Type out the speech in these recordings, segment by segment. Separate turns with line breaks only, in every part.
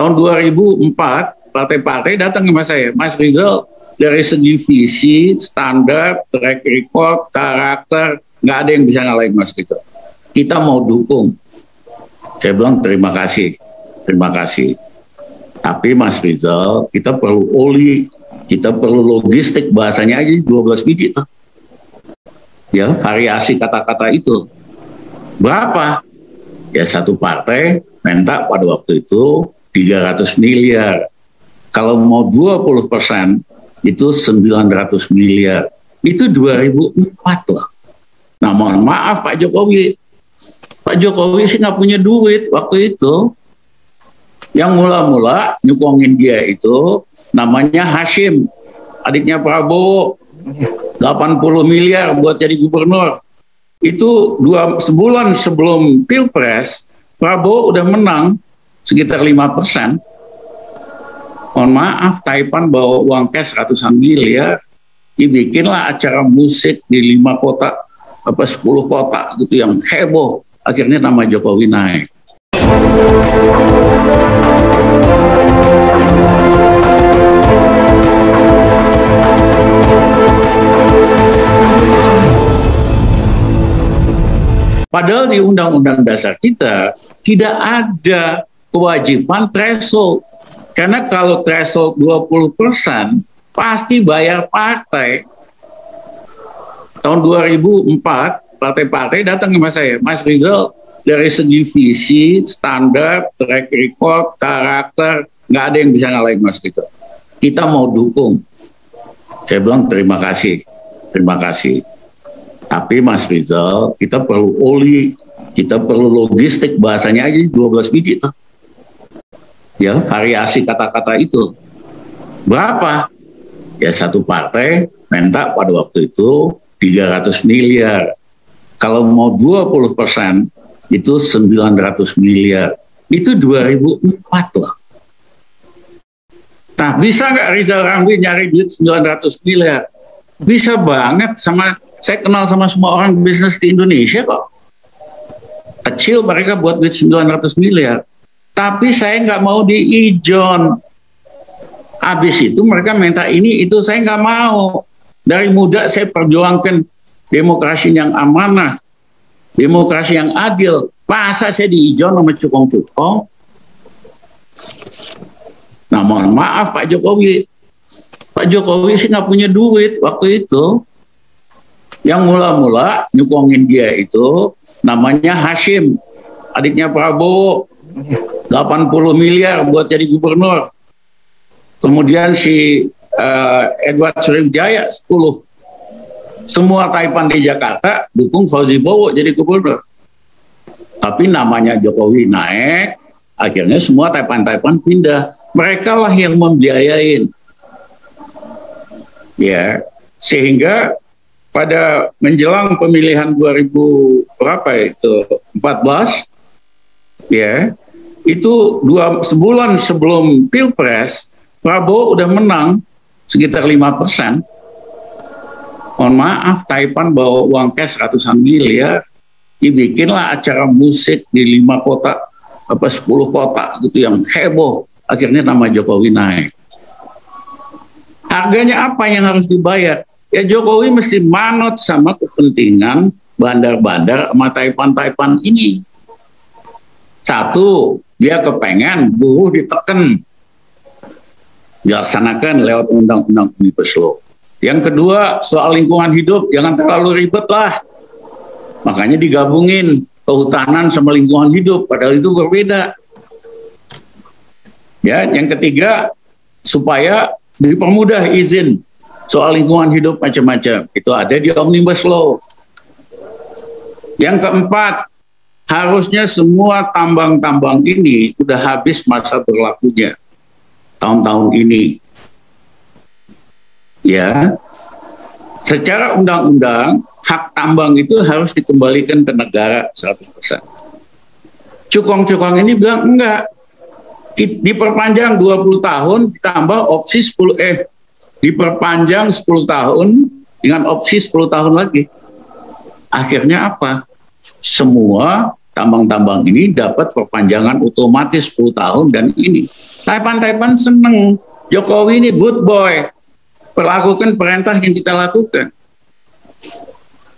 Tahun 2004, partai-partai datang ke saya, Mas Rizal, dari segi visi, standar, track record, karakter, nggak ada yang bisa ngalahin Mas Rizal. Kita mau dukung. Saya bilang terima kasih. Tapi Mas Rizal, kita perlu oli, kita perlu logistik, bahasanya aja 12 biji tuh. Ya, variasi kata-kata itu. Berapa? Ya satu partai minta pada waktu itu 300 miliar. Kalau mau 20% itu 900 miliar. Itu 2004 loh. Nah mohon maaf Pak Jokowi. Pak Jokowi sih nggak punya duit waktu itu. Yang mula-mula nyukongin dia itu namanya Hashim, adiknya Prabowo, 80 miliar buat jadi gubernur. Itu sebulan sebelum Pilpres, Prabowo udah menang sekitar 5%. Mohon maaf, Taipan bawa uang cash ratusan miliar, dibikinlah acara musik di 5 kota, 10 kota gitu yang heboh. Akhirnya nama Jokowi naik. Padahal di Undang-Undang Dasar kita tidak ada kewajiban threshold. Karena kalau threshold 20% pasti bayar partai. Tahun 2004 partai-partai datang ke saya, Mas Rizal, dari segi visi, standar, track record, karakter, nggak ada yang bisa ngalahin Mas Rizal. Kita mau dukung. Saya bilang terima kasih. Tapi Mas Rizal, kita perlu oli, kita perlu logistik, bahasanya aja 12 biji tuh. Ya, variasi kata-kata itu. Berapa? Ya satu partai minta pada waktu itu 300 miliar. Kalau mau 20% itu 900 miliar. Itu 2004 loh. Nah, bisa nggak Rizal Ramli nyari duit 900 miliar? Bisa banget. Saya kenal sama semua orang bisnis di Indonesia kok. Kecil mereka buat duit 900 miliar. Tapi saya nggak mau di-ijon. Habis itu mereka minta ini, itu saya nggak mau. Dari muda saya perjuangkan demokrasi yang amanah, demokrasi yang adil. Masa saya di-ijon sama cukong-cukong? Nah mohon maaf Pak Jokowi. Pak Jokowi sih nggak punya duit waktu itu. Yang mula-mula nyukongin dia itu namanya Hashim, adiknya Prabowo, 80 miliar buat jadi gubernur. Kemudian si Edward Sriwijaya 10. Semua Taipan di Jakarta dukung Fauzi Bowo jadi gubernur. Tapi namanya Jokowi naik, akhirnya semua Taipan pindah. Mereka lah yang membiayain. Ya, sehingga pada menjelang pemilihan 2014, ya, itu sebulan sebelum Pilpres, Prabowo udah menang sekitar 5%. Mohon maaf, Taipan bawa uang cash ratusan miliar, dibikinlah acara musik di 5 kota, 10 kota gitu yang heboh. Akhirnya nama Jokowi naik. Harganya apa yang harus dibayar? Ya Jokowi mesti manut sama kepentingan bandar-bandar sama Taipan ini. Satu, dia kepengen buruh ditekan, dilaksanakan lewat undang-undang Omnibus Law. Yang kedua, soal lingkungan hidup, jangan terlalu ribet lah. Makanya digabungin kehutanan sama lingkungan hidup, padahal itu berbeda. Ya, yang ketiga, supaya dipermudah izin soal lingkungan hidup macam-macam. Itu ada di Omnibus Law. Yang keempat, harusnya semua tambang-tambang ini udah habis masa berlakunya tahun-tahun ini. Ya, secara undang-undang hak tambang itu harus dikembalikan ke negara 100%. Cukong-cukong ini bilang enggak, diperpanjang 20 tahun ditambah opsi 10 diperpanjang 10 tahun dengan opsi 10 tahun lagi. Akhirnya apa? Semua tambang-tambang ini dapat perpanjangan otomatis 10 tahun dan ini. Taipan seneng. Jokowi ini good boy. Perlakukan perintah yang kita lakukan.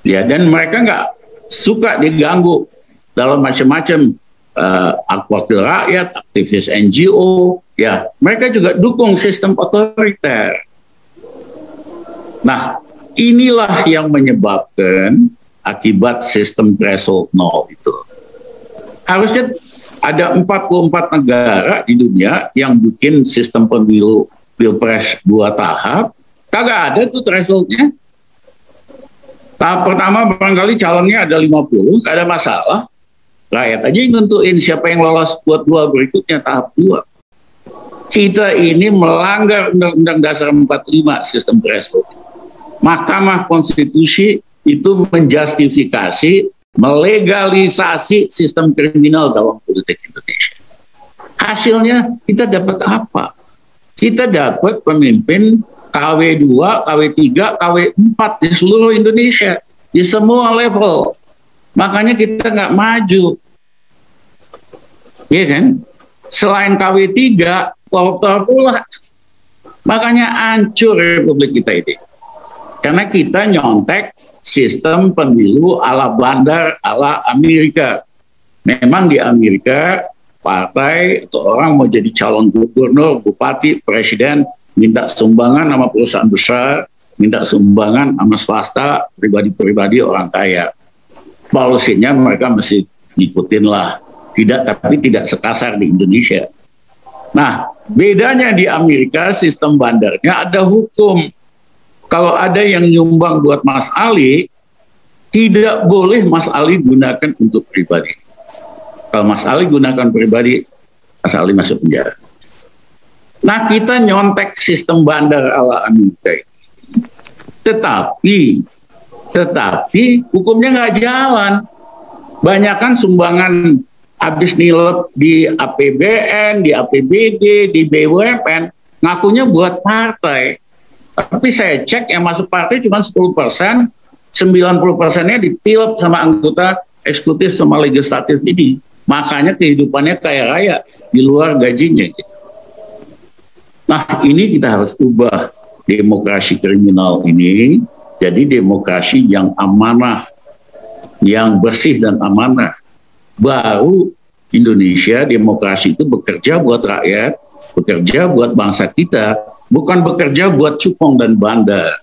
Ya, dan mereka nggak suka diganggu dalam macam-macam wakil rakyat, aktivis NGO. Ya, mereka juga dukung sistem otoriter. Nah, inilah yang menyebabkan akibat sistem threshold 0 itu. Harusnya ada 44 negara di dunia yang bikin sistem pemilu pilpres 2 tahap. Kagak ada tuh thresholdnya. Tahap pertama barangkali calonnya ada 50, gak ada masalah. Rakyat aja yang nentuin siapa yang lolos buat 2 berikutnya tahap 2. Kita ini melanggar Undang-Undang Dasar 45 sistem threshold. Mahkamah Konstitusi itu menjustifikasi, melegalisasi sistem kriminal dalam politik Indonesia. Hasilnya kita dapat apa? Kita dapat pemimpin KW2, KW3, KW4 di seluruh Indonesia, di semua level. Makanya kita nggak maju. Iya kan? Selain KW3, koruptor pula. Makanya hancur Republik kita ini. Karena kita nyontek sistem pemilu ala bandar, ala Amerika. Memang di Amerika, partai atau orang mau jadi calon gubernur, bupati, presiden, minta sumbangan sama perusahaan besar, minta sumbangan sama swasta, pribadi-pribadi orang kaya. Polisinya mereka mesti ngikutin lah. Tapi tidak sekasar di Indonesia. Nah, bedanya di Amerika sistem bandarnya ada hukum. Kalau ada yang nyumbang buat Mas Ali, tidak boleh Mas Ali gunakan untuk pribadi. Kalau Mas Ali gunakan pribadi, Mas Ali masuk penjara. Nah, kita nyontek sistem bandar ala Amerika. Tetapi hukumnya nggak jalan. Banyakan sumbangan habis nilep di APBN, di APBD, di BUMN, ngakunya buat partai. Tapi saya cek yang masuk partai cuma 10%, 90%-nya ditilep sama anggota eksekutif sama legislatif ini. Makanya kehidupannya kaya raya di luar gajinya. Gitu. Nah, ini kita harus ubah demokrasi kriminal ini jadi demokrasi yang amanah, yang bersih dan amanah. Baru Indonesia demokrasi itu bekerja buat rakyat, bekerja buat bangsa kita, bukan bekerja buat cupong dan bandar.